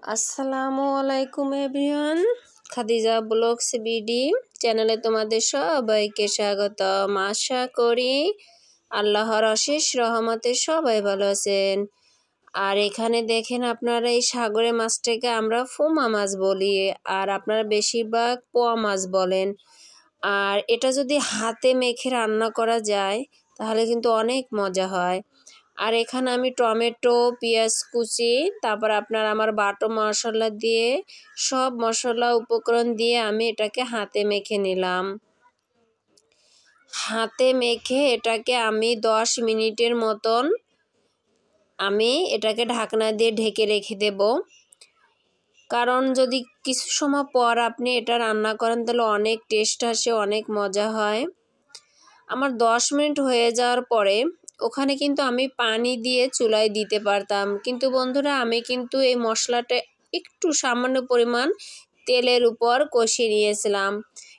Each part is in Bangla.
আসসালামু আলাইকুম এভরিওয়ান, খাদিজা ব্লগস বিডি চ্যানেলে তোমাদের সবাইকে স্বাগতম। আশা করি আল্লাহর অশেষ রহমতে সবাই ভালো আছেন। আর এখানে দেখেন আপনারা এই সাগরের মাছটাকে আমরা ফোমা মাছ বলি, আর আপনারা বেশিরভাগ পোয়া মাছ বলেন। আর এটা যদি হাতে মেখে রান্না করা যায় তাহলে কিন্তু অনেক মজা হয়। আর এখানে আমি টমেটো, পেঁয়াজ কুচি, তারপর আমার বাটো মশলা দিয়ে সব মশলা উপকরণ দিয়ে আমি এটাকে হাতে মেখে নিলাম। হাতে মেখে এটাকে আমি 10 মিনিটের মতন আমি এটাকে ঢাকনা দিয়ে ঢেকে রেখে দেব। কারণ যদি কিছু সময় পর আপনি এটা রান্না করেন তাহলে অনেক টেস্ট আসে, অনেক মজা হয়। আমার 10 মিনিট হয়ে যাওয়ার পরে ওখানে কিন্তু আমি পানি দিয়ে চুলায় দিতে পারতাম, কিন্তু বন্ধুরা আমি কিন্তু এই মশলাটা একটু সামান্য পরিমাণ তেলের উপর কষিয়ে নিয়েছিলাম।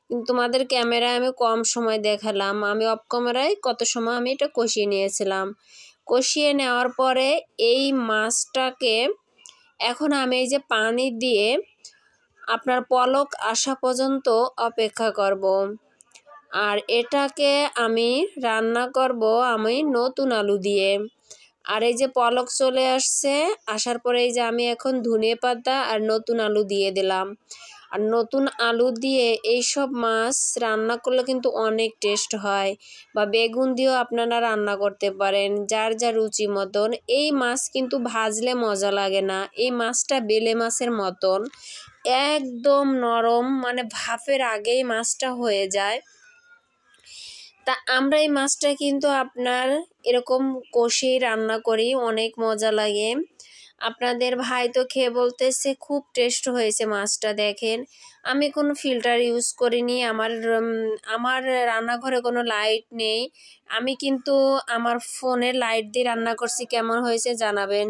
কিন্তু তোমাদের ক্যামেরায় আমি কম সময় দেখালাম, আমি অফ ক্যামেরায় কত সময় আমি এটা কষিয়ে নিয়েছিলাম। কষিয়ে নেওয়ার পরে এই মাছটাকে এখন আমি এই যে পানি দিয়ে আপনার পলক আসা পর্যন্ত অপেক্ষা করব। আর এটাকে আমি রান্না করব আমি নতুন আলু দিয়ে। আর এই যে পলক চলে আসছে, আসার পরে এই যে আমি এখন ধনে পাতা আর নতুন আলু দিয়ে দিলাম। আর নতুন আলু দিয়ে এইসব মাছ রান্না করলে কিন্তু অনেক টেস্ট হয়, বা বেগুন দিয়েও আপনারা রান্না করতে পারেন, যার যা রুচি মতন। এই মাছ কিন্তু ভাজলে মজা লাগে না, এই মাছটা বেলে মাছের মতন একদম নরম, মানে ভাপের আগেই মাছটা হয়ে যায়। তা আমরা এই মাছটা কিন্তু আপনার এরকম কষেই রান্না করি, অনেক মজা লাগে। আপনাদের ভাই তো খেয়ে বলতেছে খুব টেস্ট হয়েছে মাছটা। দেখেন আমি কোনো ফিল্টার ইউজ করিনি, আমার রান্নাঘরে কোনো লাইট নেই, আমি কিন্তু আমার ফোনে লাইট দিয়ে রান্না করছি। কেমন হয়েছে জানাবেন।